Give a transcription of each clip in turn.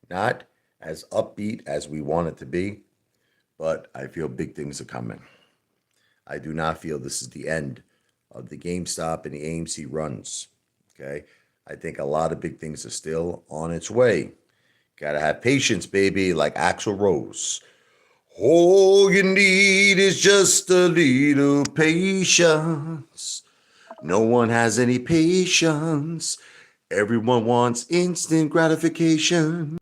Not as upbeat as we want it to be, but I feel big things are coming. I do not feel this is the end of the GameStop and the AMC runs. Okay. I think a lot of big things are still on its way. Gotta have patience, baby, like Axl Rose. All you need is just a little patience. No one has any patience. Everyone wants instant gratification,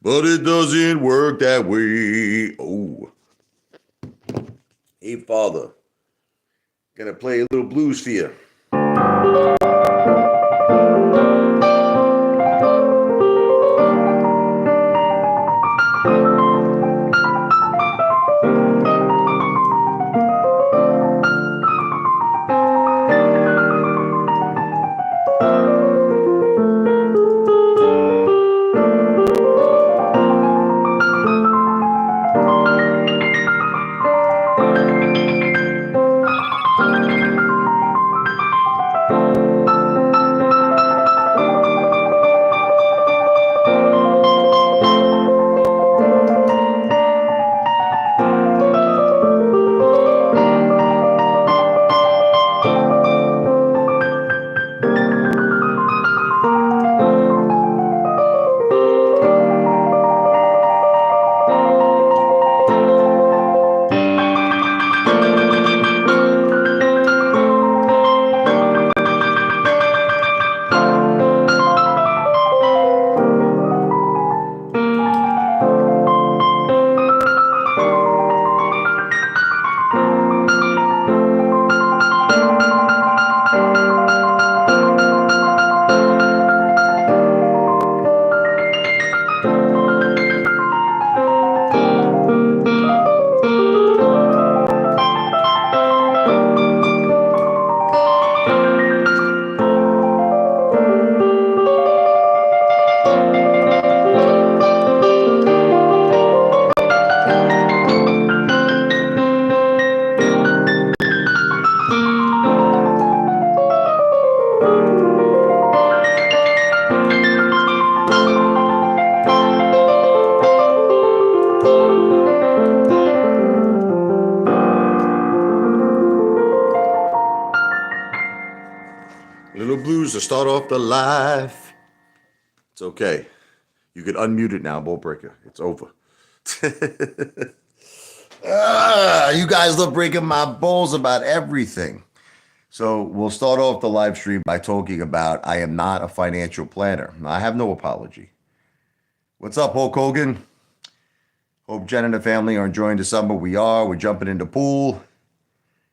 but it doesn't work that way. Oh, hey, Father, gonna play a little blues for you. Little blues to start off the live. It's okay. You can unmute it now, Ball Breaker. It's over. You guys love breaking my balls about everything. So we'll start off the live stream by talking about I am not a financial planner. I have no apology. What's up, Hulk Hogan? Hope Jen and the family are enjoying the summer. We are. We're jumping in the pool,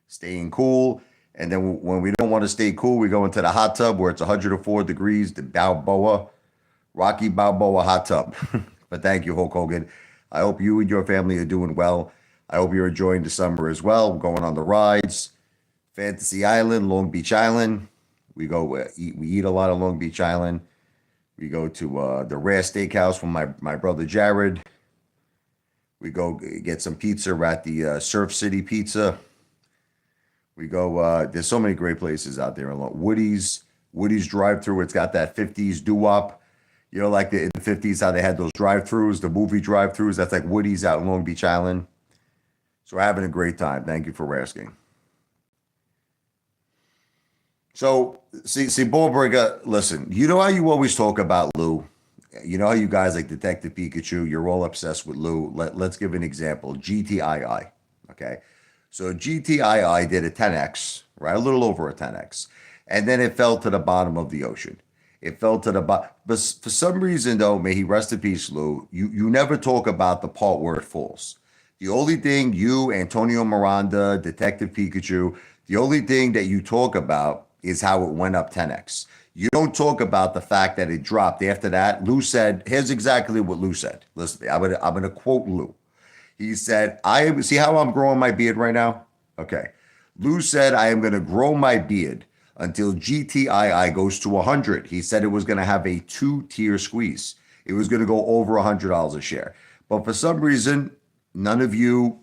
staying cool. And then when we don't want to stay cool, we go into the hot tub where it's 104 degrees, the Rocky Balboa hot tub. But thank you, Hulk Hogan. I hope you and your family are doing well. I hope you're enjoying the summer as well. We're going on the rides. Fantasy Island, Long Beach Island. We eat a lot of Long Beach Island. We go to the Rare Steakhouse from my brother Jared. We go get some pizza at the Surf City Pizza. We go, there's so many great places out there. Woody's drive-thru, it's got that 50s doo-wop. You know, like in the 50s, how they had those drive-thrus, the movie drive-thrus. That's like Woody's out in Long Beach Island. So we're having a great time. Thank you for asking. So, see, Ballbreaker, listen, you know how you always talk about Lou? You know how you guys like Detective Pikachu, you're all obsessed with Lou. Let's give an example. GTII, okay? So GTII did a 10X, right? A little over a 10X. And then it fell to the bottom of the ocean. It fell to the bottom. But for some reason, though, may he rest in peace, Lou, you never talk about the part where it falls. The only thing you, Antonio Miranda, Detective Pikachu, the only thing that you talk about is how it went up 10X. You don't talk about the fact that it dropped after that. Lou said, here's exactly what Lou said. Listen, I'm gonna quote Lou. He said, see how I'm growing my beard right now? Okay. Lou said, I am going to grow my beard until GTII goes to 100. He said it was going to have a 2-tier squeeze. It was going to go over $100 a share. But for some reason, none of you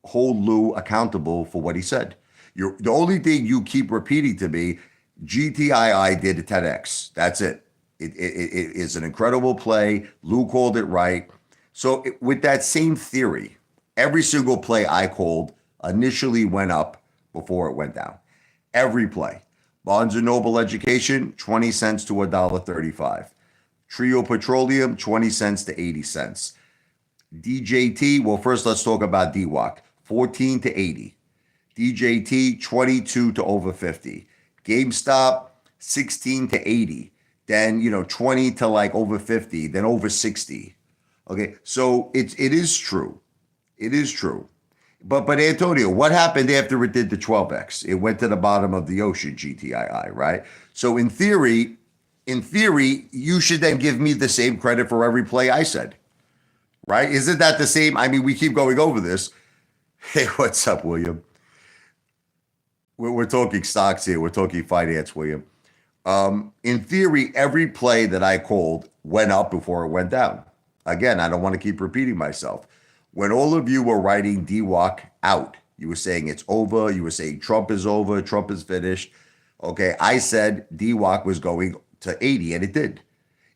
hold Lou accountable for what he said. The only thing you keep repeating to me, GTII did a 10X. That's it. It is an incredible play. Lou called it right. So with that same theory, every single play I called initially went up before it went down. Every play. Barnes and Noble Education, 20 cents to $1.35. Trio Petroleum, 20 cents to 80 cents. DJT, well, first let's talk about DWAC, 14 to 80. DJT, 22 to over 50. GameStop, 16 to 80. Then, 20 to like over 50, then over 60. Okay, so it is true. It is true. But Antonio, what happened after it did the 12x? It went to the bottom of the ocean, GTII, right? So in theory, you should then give me the same credit for every play I said, right? Isn't that the same? I mean, we keep going over this. Hey, what's up, William? We're talking stocks here. We're talking finance, William. In theory, every play that I called went up before it went down. Again, I don't want to keep repeating myself. When all of you were writing DWAC out, you were saying it's over. You were saying Trump is over. Trump is finished. Okay, I said DWAC was going to 80, and it did.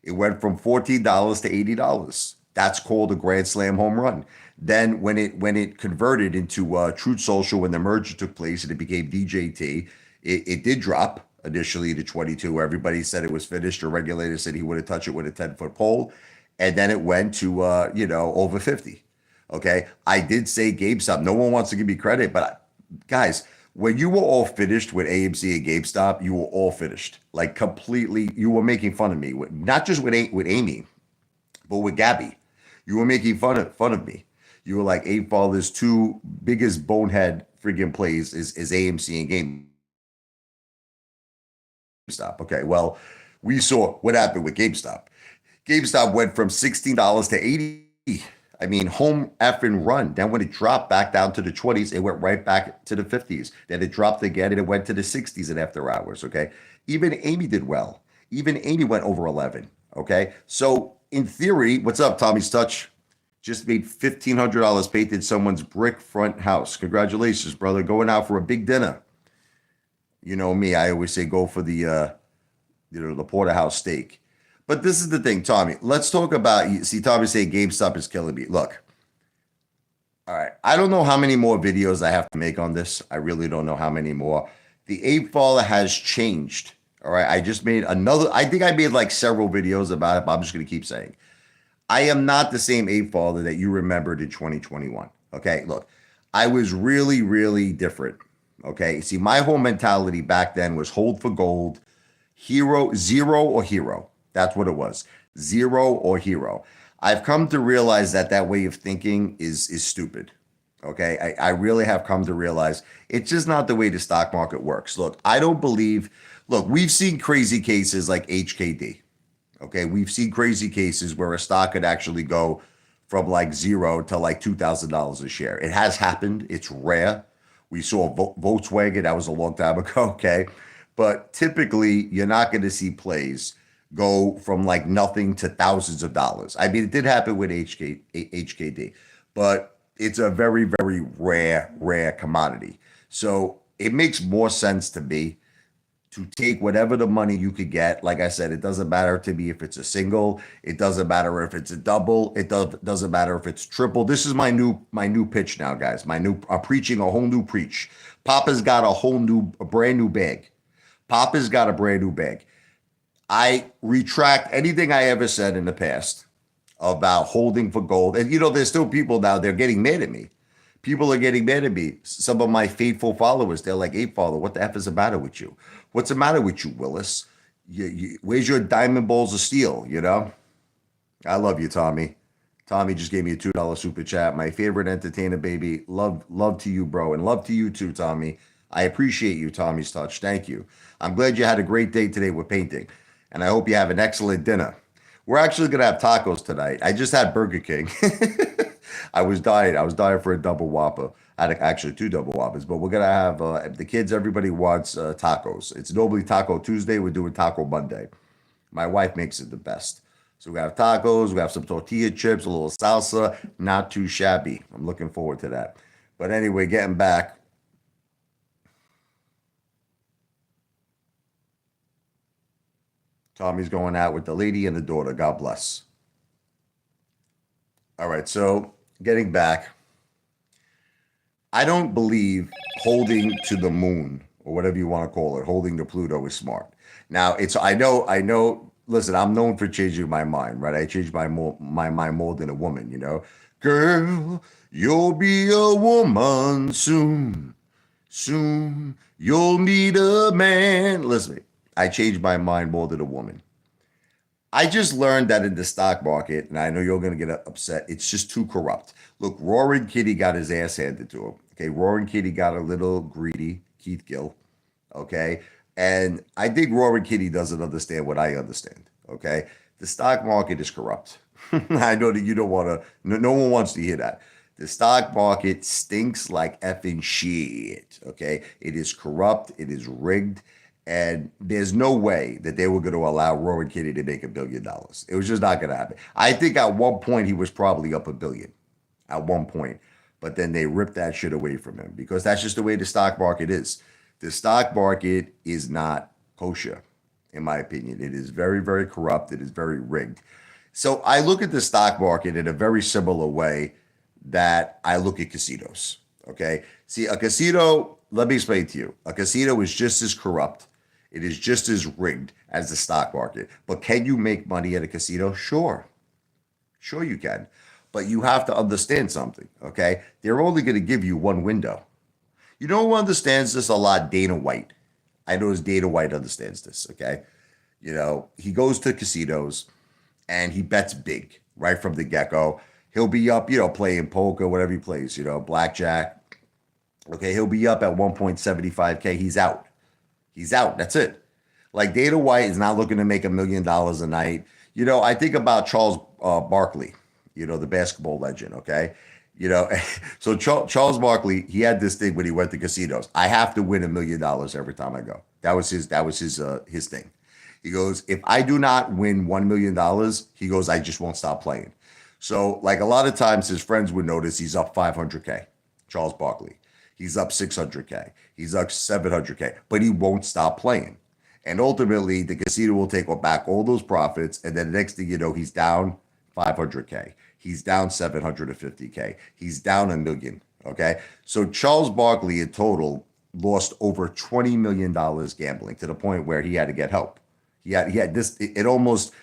It went from $14 to $80. That's called a grand slam home run. Then when it converted into Truth Social, when the merger took place and it became DJT, it did drop initially to 22. Everybody said it was finished. The regulator said he wouldn't touch it with a 10-foot pole. And then it went to, over 50. Okay. I did say GameStop. No one wants to give me credit, but guys, when you were all finished with AMC and GameStop, you were all finished, like completely. You were making fun of me, not just with Amy, but with Gabby. You were making fun of me. You were like, Apefather's two biggest bonehead friggin' plays is AMC and GameStop. Okay, well, we saw what happened with GameStop. GameStop went from $16 to 80. I mean, home effing run. Then when it dropped back down to the 20s, it went right back to the 50s. Then it dropped again and it went to the 60s and after hours. Okay. Even Amy did well. Even Amy went over 11. Okay. So in theory, what's up, Tommy's Touch? Just made $1,500 painted someone's brick front house. Congratulations, brother. Going out for a big dinner. You know me, I always say go for the porterhouse steak. But this is the thing, Tommy. Let's talk about, you see, Tommy saying GameStop is killing me. Look, all right. I don't know how many more videos I have to make on this. I really don't know how many more. The Apefather has changed. All right. I just made I think I made like several videos about it, but I'm just going to keep saying, I am not the same Apefather that you remembered in 2021. Okay. Look, I was really, really different. Okay. See, my whole mentality back then was hold for gold, zero or hero. That's what it was. Zero or hero. I've come to realize that way of thinking is stupid. Okay. I really have come to realize it's just not the way the stock market works. Look, we've seen crazy cases like HKD. Okay. We've seen crazy cases where a stock could actually go from like zero to like $2,000 a share. It has happened. It's rare. We saw Volkswagen. That was a long time ago. Okay. But typically, you're not going to see plays go from like nothing to thousands of dollars. I mean, it did happen with HKD, but it's a very, very rare commodity. So it makes more sense to me to take whatever the money you could get. Like I said, it doesn't matter to me if it's a single. It doesn't matter if it's a double. It doesn't matter if it's triple. This is my new pitch now, guys. I'm preaching a whole new preach. Papa's got a brand new bag. Papa's got a brand new bag. I retract anything I ever said in the past about holding for gold. And, there's still people now, they're getting mad at me. People are getting mad at me. Some of my faithful followers, they're like, Apefather, what the F is the matter with you? What's the matter with you, Willis? Where's your diamond balls of steel, I love you, Tommy. Tommy just gave me a $2 super chat. My favorite entertainer, baby. Love to you, bro. And love to you too, Tommy. I appreciate you, Tommy's Touch. Thank you. I'm glad you had a great day today with painting. And I hope you have an excellent dinner. We're actually going to have tacos tonight. I just had Burger King. I was dying for a double Whopper. I had actually two double Whoppers, but we're going to have the kids, everybody wants tacos. It's normally Taco Tuesday. We're doing Taco Monday. My wife makes it the best. So we have tacos, we have some tortilla chips, a little salsa, not too shabby. I'm looking forward to that. But anyway, getting back. Tommy's going out with the lady and the daughter. God bless. All right. So getting back, I don't believe holding to the moon or whatever you want to call it, holding to Pluto is smart. Now it's I know. Listen, I'm known for changing my mind, right? I change my mind more than a woman, you know. Girl, you'll be a woman soon. Soon you'll meet a man. Listen, I changed my mind more than a woman. I just learned that in the stock market, and I know you're going to get upset, it's just too corrupt. Look, Roaring Kitty got his ass handed to him. Okay, Roaring Kitty got a little greedy, Keith Gill. Okay, and I think Roaring Kitty doesn't understand what I understand. Okay, the stock market is corrupt. I know that you don't want to, no one wants to hear that. The stock market stinks like effing shit. Okay, it is corrupt, it is rigged. And there's no way that they were going to allow Rowan Kitty to make $1 billion. It was just not going to happen. I think at one point he was probably up a billion at one point, but then they ripped that shit away from him because that's just the way the stock market is. The stock market is not kosher, in my opinion. It is very, very corrupt. It is very rigged. So I look at the stock market in a very similar way that I look at casinos. Okay. See, a casino, let me explain to you. A casino is just as corrupt. It is just as rigged as the stock market. But can you make money at a casino? Sure. Sure you can. But you have to understand something, okay? They're only going to give you one window. You know who understands this a lot? Dana White. I know Dana White understands this, okay? You know, he goes to casinos and he bets big right from the get-go. He'll be up, you know, playing poker, whatever he plays, you know, blackjack. Okay, he'll be up at 1.75K. He's out. He's out. That's it. Like Dana White is not looking to make $1 million a night. You know, I think about Charles Barkley, you know, the basketball legend. Okay. You know, so Charles Barkley, he had this thing when he went to casinos. I have to win $1 million every time I go. That was his thing. He goes, if I do not win $1 million, he goes, I just won't stop playing. So like a lot of times his friends would notice he's up 500K, Charles Barkley. He's up 600K. He's up 700K, but he won't stop playing. And ultimately, the casino will take back all those profits. And then the next thing you know, he's down 500K. He's down 750K. He's down a million. Okay. So Charles Barkley in total lost over $20 million gambling to the point where he had to get help. He had this, it almost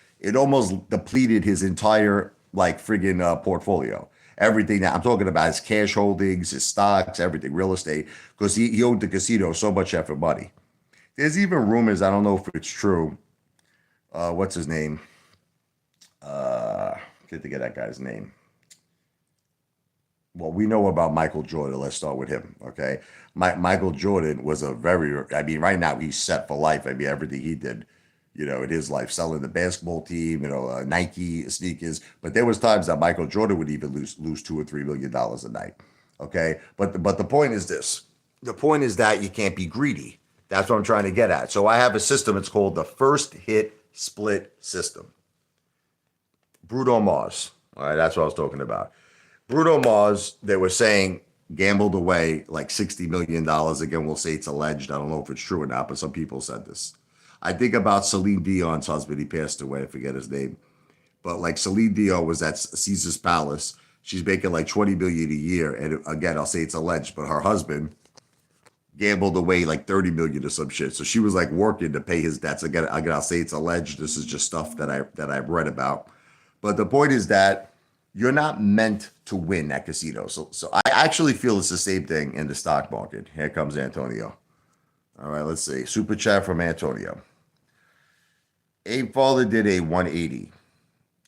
depleted his entire like friggin' portfolio. Everything that I'm talking about, his cash holdings, his stocks, everything, real estate, because he owed the casino so much effort money. There's even rumors, I don't know if it's true. What's his name? Can't think of that guy's name. Well, we know about Michael Jordan. Let's start with him, okay? Michael Jordan was I mean, right now he's set for life. I mean, everything he did, you know, in his life, selling the basketball team, you know, Nike sneakers. But there was times that Michael Jordan would even lose $2 or $3 million a night. Okay, but the point is this: the point is that you can't be greedy. That's what I'm trying to get at. So I have a system. It's called the first hit split system. Bruno Mars. All right, that's what I was talking about. Bruno Mars. They were saying gambled away like $60 million. Again, we'll say it's alleged. I don't know if it's true or not, but some people said this. I think about Celine Dion's husband. He passed away. I forget his name. But like Celine Dion was at Caesar's Palace. She's making like 20 million a year. And again, I'll say it's alleged, but her husband gambled away like 30 million or some shit. So she was like working to pay his debts. Again, I'll say it's alleged. This is just stuff that I've read about. But the point is that you're not meant to win at casinos. So I actually feel it's the same thing in the stock market. Here comes Antonio. All right, let's see. Super chat from Antonio. Apefather did a 180.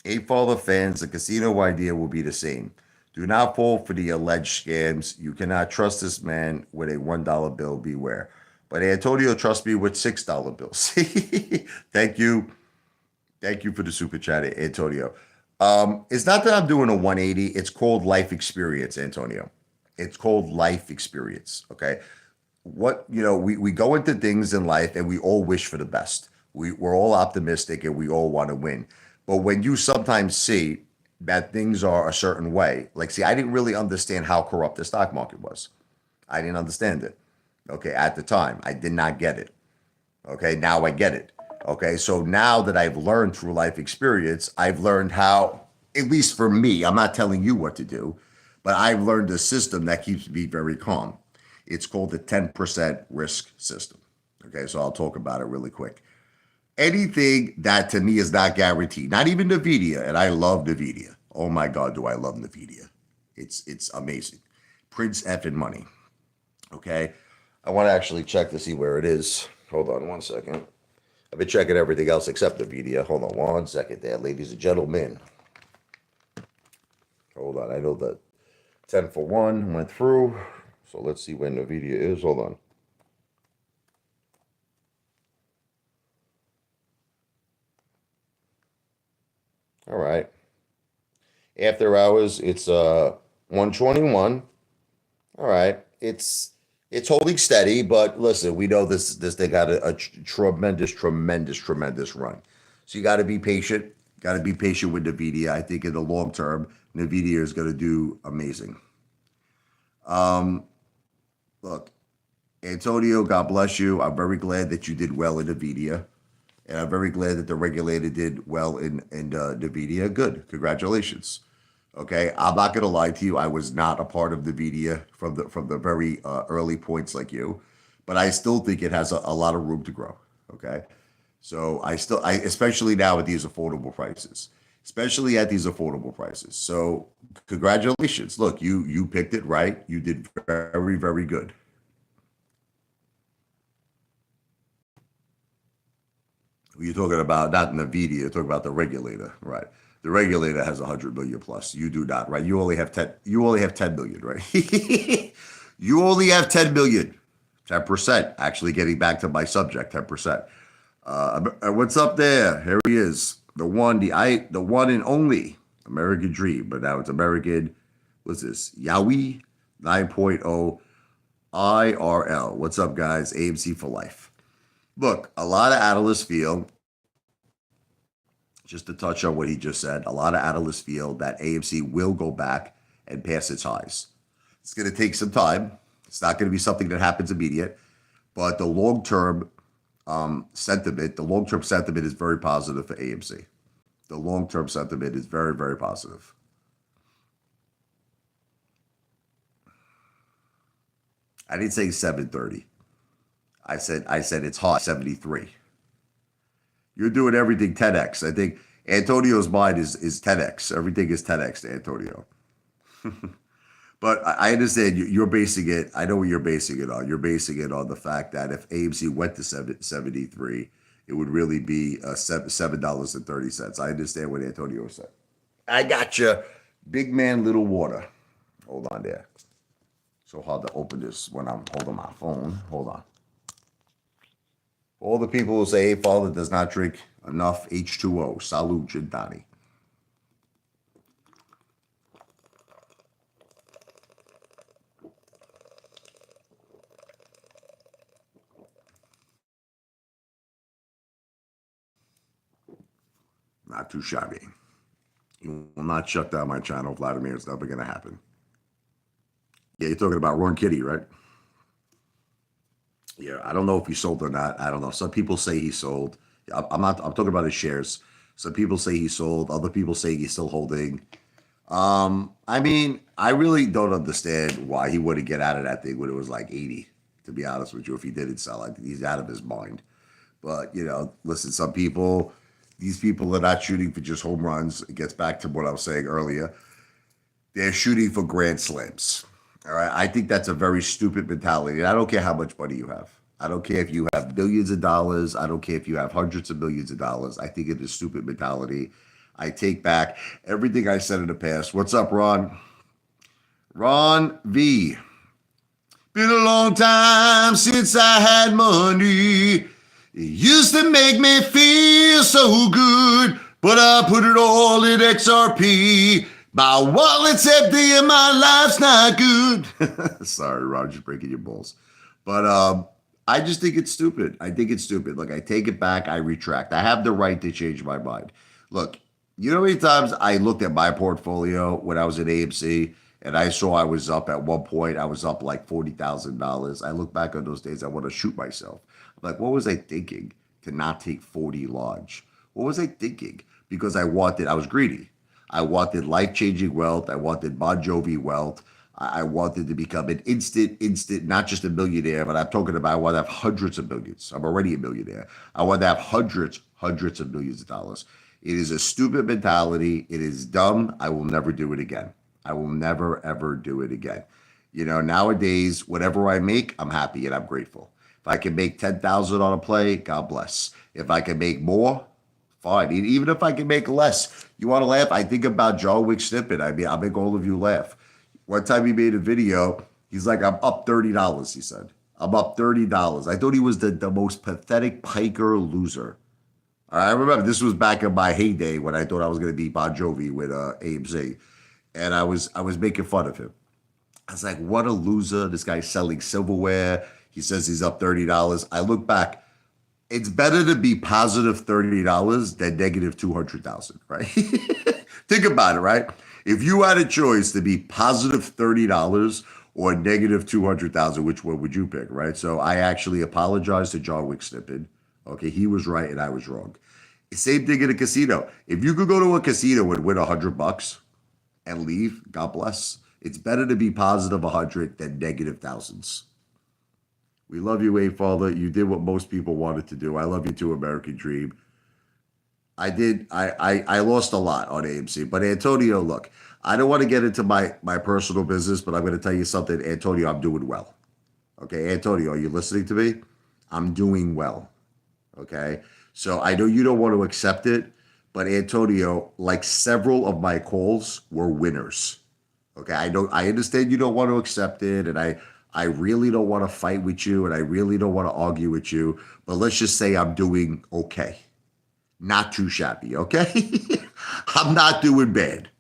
Apefather fans, the casino idea will be the same. Do not fall for the alleged scams. You cannot trust this man with a $1 bill. Beware. But Antonio trusts me with $6 bills. Thank you. Thank you for the super chat, Antonio. It's not that I'm doing a 180. It's called life experience, Antonio. It's called life experience. Okay. We go into things in life and we all wish for the best. We're all optimistic and we all want to win. But when you sometimes see that things are a certain way, like, see, I didn't really understand how corrupt the stock market was. I didn't understand it. Okay. At the time, I did not get it. Okay. Now I get it. Okay, so now that I've learned through life experience, I've learned how, at least for me, I'm not telling you what to do, but I've learned a system that keeps me very calm. It's called the 10% risk system. Okay, so I'll talk about it really quick. Anything that to me is not guaranteed, not even NVIDIA, and I love NVIDIA. Oh my God, do I love NVIDIA. It's amazing. Prince effing money. Okay. I want to actually check to see where it is. Hold on one second. I've been checking everything else except NVIDIA. Hold on one second there, ladies and gentlemen. Hold on. I know the 10 for 1 went through. So let's see where NVIDIA is. Hold on. All right. After hours, it's 121. All right. It's holding steady, but listen, we know this thing got a tremendous run. So you got to be patient. Got to be patient with NVIDIA. I think in the long term, NVIDIA is going to do amazing. Um, Look, Antonio, God bless you. I'm very glad that you did well in NVIDIA, and I'm very glad that the regulator did well in NVIDIA. Good, congratulations. Okay, I'm not gonna lie to you. I was not a part of NVIDIA from the very early points like you, but I still think it has a lot of room to grow. Okay, so I especially now at these affordable prices, especially at these affordable prices. So congratulations. Look, you picked it right. You did very good. You're talking about not NVIDIA. You're talking about the regulator, right? The regulator has 100 million plus. You do not, right? You only have 10. You only have 10 million, right? You only have 10 million. 10%. Actually, getting back to my subject, 10%. What's up there? Here he is, the one and only American Dream, but now it's American. What's this? Yowie 9.0 IRL. What's up, guys? AMC for life. Look, a lot of analysts feel, just to touch on what he just said, a lot of analysts feel that AMC will go back and pass its highs. It's going to take some time. It's not going to be something that happens immediate, but the long term sentiment is very positive for AMC. The long term sentiment is very positive. I didn't say 730. I said it's hot 73. You're doing everything 10x. I think Antonio's mind is 10x. Everything is 10x to Antonio. But I understand you're basing it. I know what you're basing it on. You're basing it on the fact that if AMC went to 73, it would really be $7.30. I understand what Antonio said. I got you. Big man, little water. Hold on there. So hard to open this when I'm holding my phone. Hold on. All the people who say Apefather does not drink enough H2O. Salud, Gintani. Not too shabby. You will not shut down my channel, Vladimir. It's never going to happen. Yeah, you're talking about Ron Kitty, right? Yeah, I don't know if he sold or not. I don't know. Some people say he sold. I'm not. I'm talking about his shares. Some people say he sold. Other people say he's still holding. I mean, I really don't understand why he wouldn't get out of that thing when it was like 80. To be honest with you, if he didn't sell, I think he's out of his mind. But listen, these people are not shooting for just home runs. It gets back to what I was saying earlier. They're shooting for grand slams. All right. I think that's a very stupid mentality. And I don't care how much money you have. I don't care if you have billions of dollars. I don't care if you have hundreds of millions of dollars. I think it is stupid mentality. I take back everything I said in the past. What's up, Ron? Ron V. Been a long time since I had money. It used to make me feel so good, but I put it all in XRP. My wallet's empty and my life's not good. Sorry, Ron, just breaking your balls. But I just think it's stupid. I think it's stupid. Look, I take it back. I retract. I have the right to change my mind. Look, you know how many times I looked at my portfolio when I was at AMC and I saw I was up at one point, I was up like $40,000. I look back on those days, I want to shoot myself. I'm like, what was I thinking? to not take 40 large. What was I thinking? Because I was greedy. I wanted life-changing wealth. I wanted Bon Jovi wealth. I wanted to become an instant, not just a millionaire, but I'm talking about I want to have hundreds of millions. I'm already a millionaire. I want to have hundreds of millions of dollars. It is a stupid mentality. It is dumb. I will never do it again. I will never, ever do it again. Nowadays, whatever I make, I'm happy and I'm grateful. If I can make 10,000 on a play, God bless. If I can make more, fine. Even if I can make less, you want to laugh? I think about John Wick snippet. I mean, I'll make all of you laugh. One time he made a video, he's like, I'm up $30, he said. I'm up $30. I thought he was the most pathetic piker loser. I remember this was back in my heyday when I thought I was going to be Bon Jovi with AMC. And I was making fun of him. I was like, what a loser. This guy's selling silverware. He says he's up $30. I look back. It's better to be positive $30 than negative 200,000, right? Think about it, right? If you had a choice to be positive $30 or negative 200,000, which one would you pick, right? So I actually apologized to John Wick Snippet. Okay, he was right and I was wrong. Same thing in a casino. If you could go to a casino and win $100 and leave, God bless. It's better to be positive 100 than negative thousands. We love you, Apefather. You did what most people wanted to do. I love you too, American Dream. I lost a lot on AMC. But Antonio, look, I don't want to get into my personal business, but I'm going to tell you something. Antonio, I'm doing well. Okay, Antonio, are you listening to me? I'm doing well. Okay, so I know you don't want to accept it, but Antonio, like several of my calls were winners. Okay, I understand you don't want to accept it, and I really don't want to fight with you, and I really don't want to argue with you, but let's just say I'm doing okay. Not too shabby, okay? I'm not doing bad.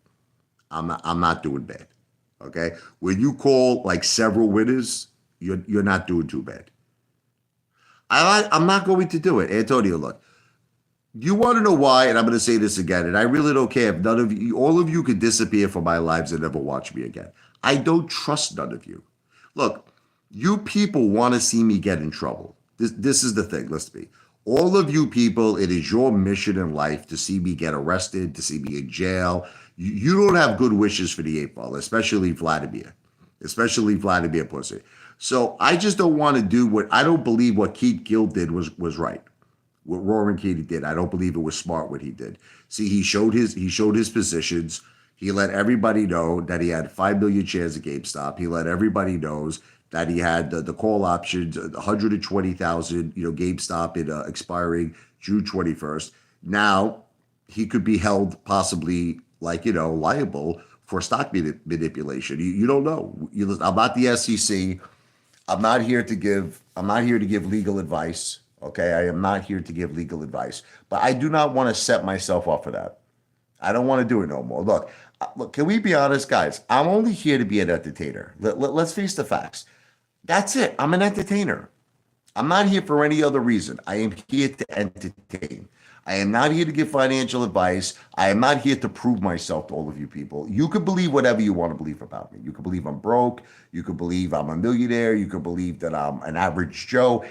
I'm not doing bad. Okay? When you call like several winners, you're not doing too bad. I'm not going to do it. Antonio, look. You want to know why, and I'm going to say this again, and I really don't care if none of you, all of you could disappear from my lives and never watch me again. I don't trust none of you. Look, you people want to see me get in trouble. This is the thing, listen to me. All of you people, it is your mission in life to see me get arrested, to see me in jail. You don't have good wishes for the Apefather, especially Vladimir Pussy. So I just don't want to do I don't believe what Keith Gill did was right. What Roaring Katie did, I don't believe it was smart what he did. See, he showed his positions. He let everybody know that he had 5 million shares of GameStop. He let everybody knows that he had the call options, 120,000, GameStop expiring June 21st. Now he could be held possibly liable for stock manipulation. You don't know. I'm not the SEC. I'm not here to give legal advice. Okay, I am not here to give legal advice, but I do not want to set myself up for that. I don't want to do it no more. Look, can we be honest, guys? I'm only here to be an entertainer. Let's face the facts. That's it. I'm an entertainer. I'm not here for any other reason. I am here to entertain. I am not here to give financial advice. I am not here to prove myself to all of you people. You could believe whatever you want to believe about me. You could believe I'm broke. You could believe I'm a millionaire. You could believe that I'm an average Joe.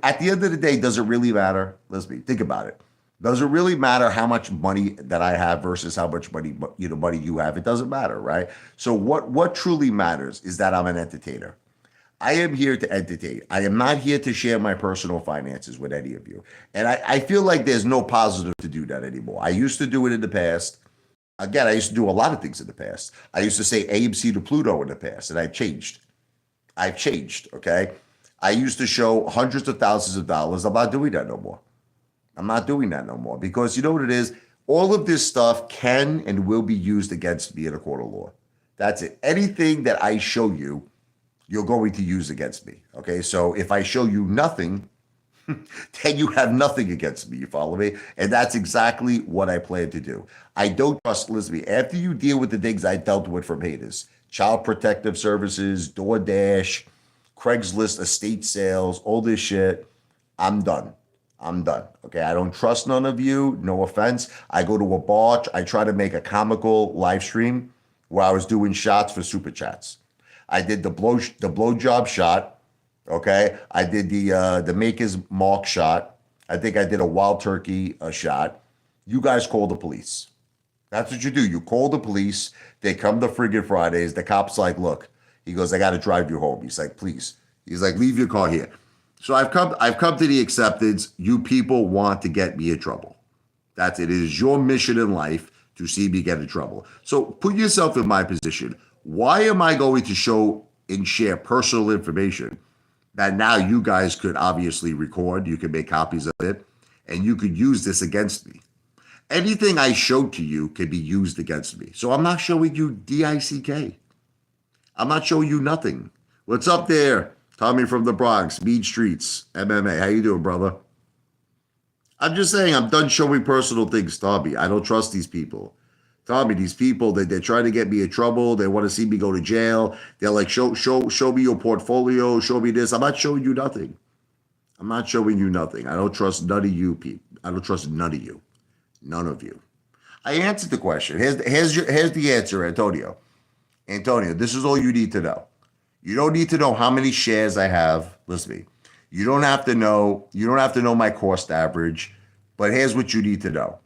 At the end of the day, does it really matter? Listen, think about it. Does it really matter how much money that I have versus how much money you have? It doesn't matter, right? So what truly matters is that I'm an entertainer. I am here to entertain. I am not here to share my personal finances with any of you. And I feel like there's no positive to do that anymore. I used to do it in the past. Again, I used to do a lot of things in the past. I used to say AMC to Pluto in the past, and I've changed, okay? I used to show hundreds of thousands of dollars. I'm not doing that no more. I'm not doing that no more because you know what it is? All of this stuff can and will be used against me in a court of law. That's it. Anything that I show you, you're going to use against me. Okay, so if I show you nothing, then you have nothing against me. You follow me? And that's exactly what I plan to do. I don't trust, listen to me, after you deal with the things I dealt with from haters, Child Protective Services, DoorDash, Craigslist, estate sales, all this shit, I'm done. Okay, I don't trust none of you. No offense. I go to a bar. I try to make a comical live stream where I was doing shots for super chats. I did the blowjob shot. Okay, I did the Maker's Mark shot. I think I did a wild turkey shot. You guys call the police. That's what you do. You call the police. They come to friggin' Fridays. The cop's like, look, he goes, I got to drive you home. He's like, please. He's like, leave your car here. So I've come to the acceptance. You people want to get me in trouble. That's it. It is your mission in life to see me get in trouble. So put yourself in my position. Why am I going to show and share personal information that now you guys could obviously record? You could make copies of it, and you could use this against me. Anything I showed to you could be used against me. So I'm not showing you DICK. I'm not showing you nothing. What's up there? Tommy from the Bronx, Mead Streets, MMA. How you doing, brother? I'm just saying I'm done showing personal things, Tommy. I don't trust these people. Tommy, these people, they're trying to get me in trouble. They want to see me go to jail. They're like, show me your portfolio. Show me this. I'm not showing you nothing. I'm not showing you nothing. I don't trust none of you people. I don't trust none of you. None of you. I answered the question. Here's the answer, Antonio. Antonio, this is all you need to know. You don't need to know how many shares I have. Listen to me. You don't have to know. You don't have to know my cost average. But here's what you need to know.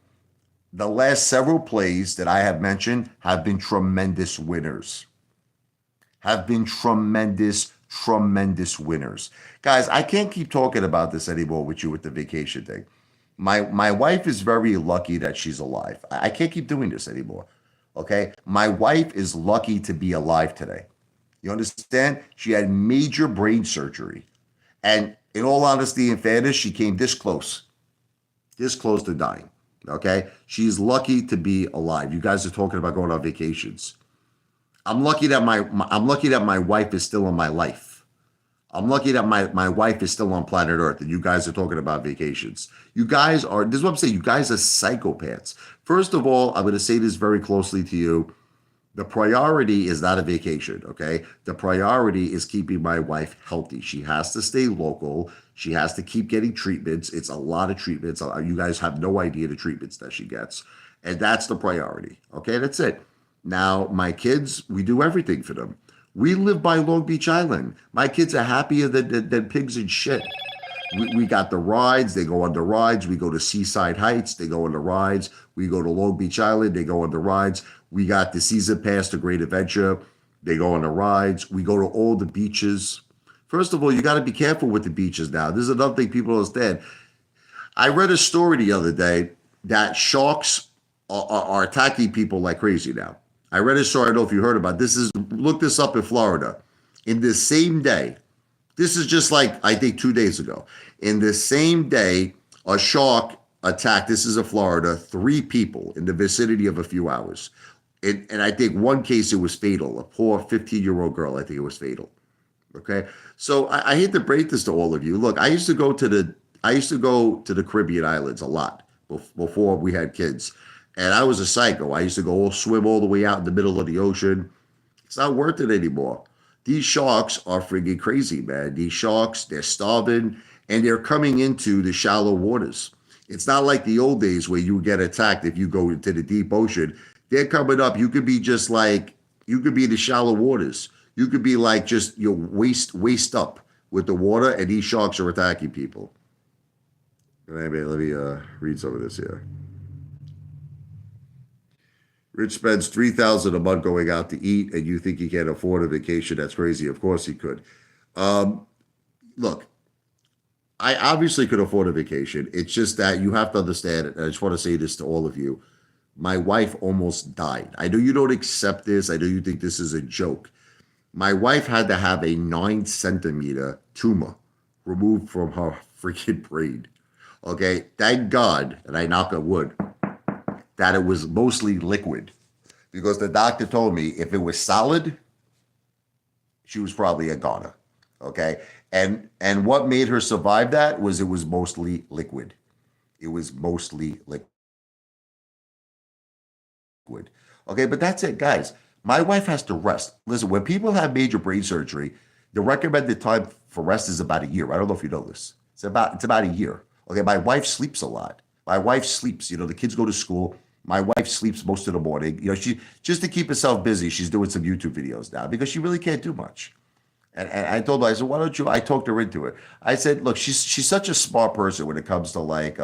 The last several plays that I have mentioned have been tremendous winners. Have been tremendous winners. Guys, I can't keep talking about this anymore with you with the vacation thing. My wife is very lucky that she's alive. I can't keep doing this anymore. Okay? My wife is lucky to be alive today. You understand? She had major brain surgery. And in all honesty and fairness, she came this close to dying. Okay? She's lucky to be alive. You guys are talking about going on vacations. I'm lucky that my wife is still in my life. I'm lucky that my wife is still on planet Earth and you guys are talking about vacations. You guys are, this is what I'm saying, you guys are psychopaths. First of all, I'm going to say this very closely to you. The priority is not a vacation, okay? The priority is keeping my wife healthy. She has to stay local. She has to keep getting treatments. It's a lot of treatments. You guys have no idea the treatments that she gets. And that's the priority, okay? That's it. Now, my kids, we do everything for them. We live by Long Beach Island. My kids are happier than pigs and shit. We got the rides. They go on the rides. We go to Seaside Heights. They go on the rides. We go to Long Beach Island. They go on the rides. We got the season pass to Great Adventure. They go on the rides. We go to all the beaches. First of all, you got to be careful with the beaches now. This is another thing people don't understand. I read a story the other day that sharks are attacking people like crazy now. I read a story. I don't know if you heard about this. Look this up in Florida. In this same day, this is just like, I think 2 days ago. In the same day, a shark attacked, this is in Florida, 3 people in the vicinity of a few hours. And I think one case, it was fatal. A poor 15-year-old girl, I think it was fatal. Okay? So I hate to break this to all of you. Look, I used to go to the Caribbean islands a lot before we had kids. And I was a psycho. I used to go swim all the way out in the middle of the ocean. It's not worth it anymore. These sharks are friggin' crazy, man. These sharks, they're starving, and they're coming into the shallow waters. It's not like the old days where you get attacked if you go into the deep ocean. They're coming up. You could be just like, you could be in the shallow waters. You could be like just your waist up with the water, and these sharks are attacking people. Let me read some of this here. Rich spends $3,000 a month going out to eat, and you think he can't afford a vacation? That's crazy. Of course he could. Look, I obviously could afford a vacation. It's just that you have to understand, and I just want to say this to all of you. My wife almost died. I know you don't accept this. I know you think this is a joke. My wife had to have a 9-centimeter tumor removed from her freaking brain. Okay, thank God, and I knock on wood, that it was mostly liquid, because the doctor told me if it was solid, she was probably a goner. Okay, and what made her survive that was it was mostly liquid. It was mostly liquid. Okay, but that's it, guys. My wife has to rest. Listen, when people have major brain surgery, the recommended time for rest is about a year. I don't know if you know this. It's about a year. Okay, my wife sleeps a lot. My wife sleeps. You know, the kids go to school. My wife sleeps most of the morning. You know, she just to keep herself busy, she's doing some YouTube videos now because she really can't do much. And I told her, I said, why don't you? I talked her into it. I said, look, she's such a smart person when it comes to like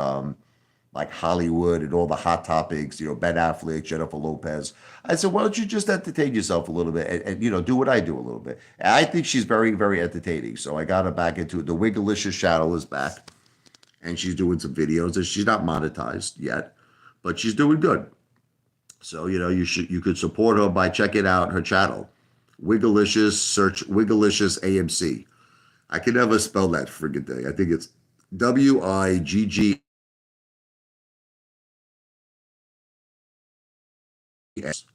Hollywood and all the hot topics, Ben Affleck, Jennifer Lopez. I said, why don't you just entertain yourself a little bit and do what I do a little bit. And I think she's very, very entertaining. So I got her back into it. The Wigglicious channel is back and she's doing some videos and she's not monetized yet, but she's doing good. So, you could support her by checking out her channel. Wigglicious, search Wigglicious AMC. I can never spell that friggin' thing. I think it's WIGG.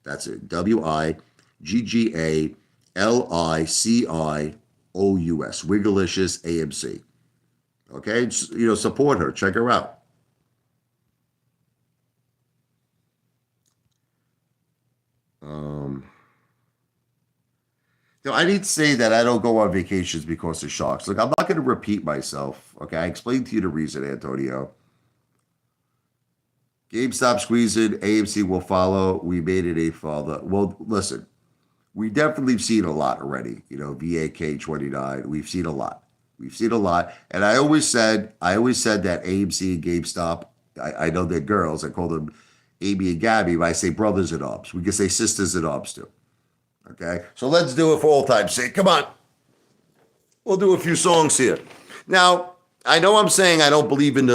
That's it. WIGGALICIOUS. Wigglicious AMC. Okay, support her. Check her out. I need to say that I don't go on vacations because of sharks. Look, I'm not going to repeat myself. Okay, I explained to you the reason, Antonio. GameStop squeezing, AMC will follow. We made it Apefather. Well, listen, we definitely have seen a lot already. VAK29. We've seen a lot. We've seen a lot. And I always said that AMC and GameStop, I know they're girls. I call them Amy and Gabby, but I say brothers in arms. We can say sisters in arms too. Okay, so let's do it for all time's sake. Come on. We'll do a few songs here. Now, I know I'm saying I don't believe in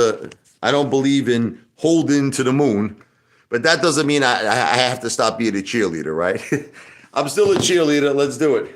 holding to the moon, but that doesn't mean I have to stop being a cheerleader, right? I'm still a cheerleader. Let's do it.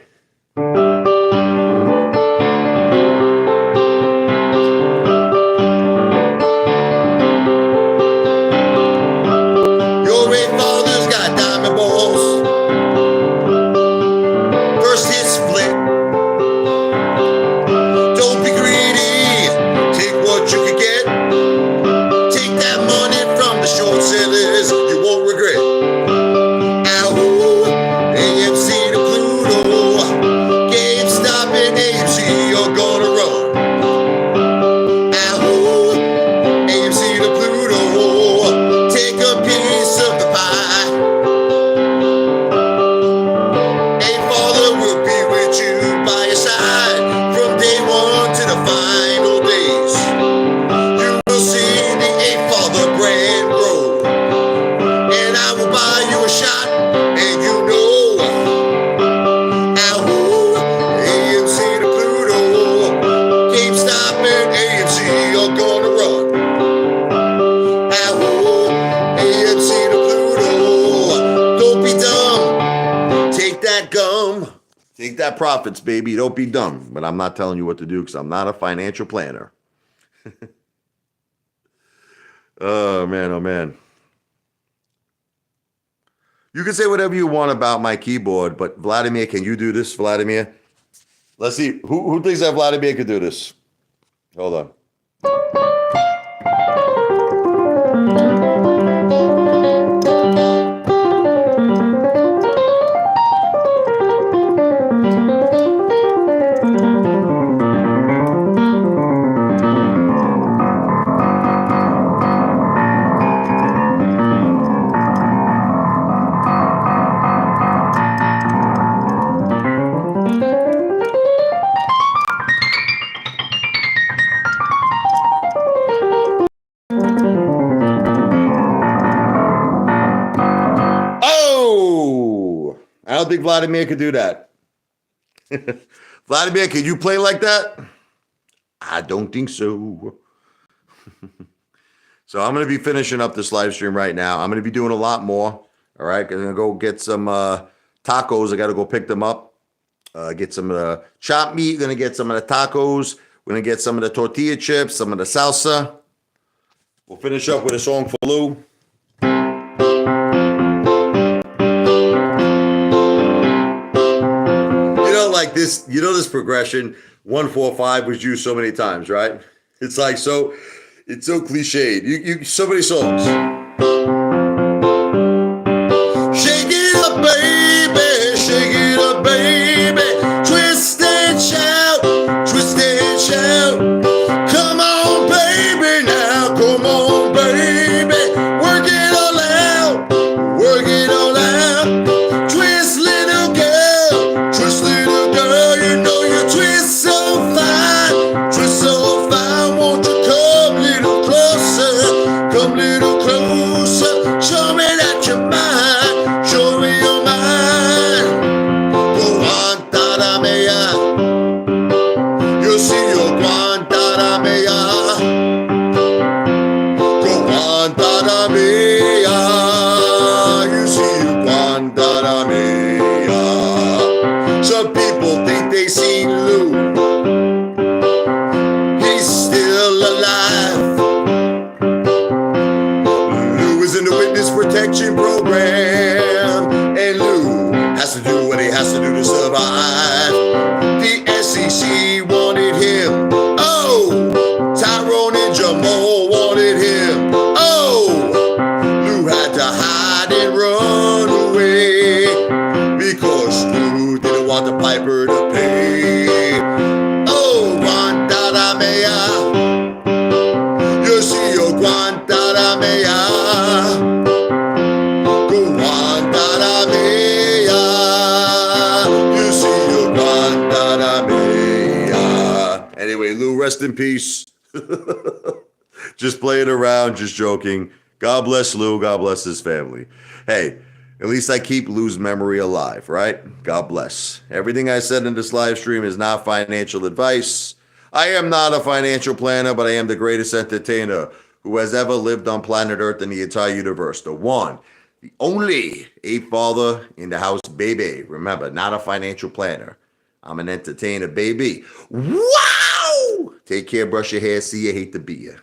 Take that profits, baby. Don't be dumb. But I'm not telling you what to do because I'm not a financial planner. Oh, man. Oh, man. You can say whatever you want about my keyboard, but Vladimir, can you do this, Vladimir? Let's see. Who thinks that Vladimir could do this? Hold on. I don't think Vladimir could do that. Vladimir, can you play like that? I don't think so. So I'm going to be finishing up this live stream right now. I'm going to be doing a lot more. All right. I'm going to go get some tacos. I got to go pick them up. Get some of the chopped meat. Going to get some of the tacos. We're going to get some of the tortilla chips, some of the salsa. We'll finish up with a song for Lou. Like this, this progression 1-4-5 was used so many times, right? It's like it's so cliched. You so many songs. Shake it up, baby, shake it up, baby. Twist and shout, twist and shout. Come on, baby, now, come on, baby. Work it all out, work it all out. Twist, little girl, twist, little girl, you know you has to do to survive. The SEC wanted him. Oh, Tyrone and Jamal wanted him. Oh, Lou had to hide and run away because Lou didn't want the piper to pay. Oh, Guantanamera, you see your Guantanamera, Guantanamera, you see your Guantanamera. Anyway, Lou, rest in peace. Just playing around, just joking. God bless Lou. God bless his family. Hey, at least I keep Lou's memory alive, right? God bless. Everything I said in this live stream is not financial advice. I am not a financial planner, but I am the greatest entertainer who has ever lived on planet Earth in the entire universe. The one, the only Apefather in the house, baby. Remember, not a financial planner. I'm an entertainer, baby. Wow! Take care, brush your hair. See you. Hate to be you.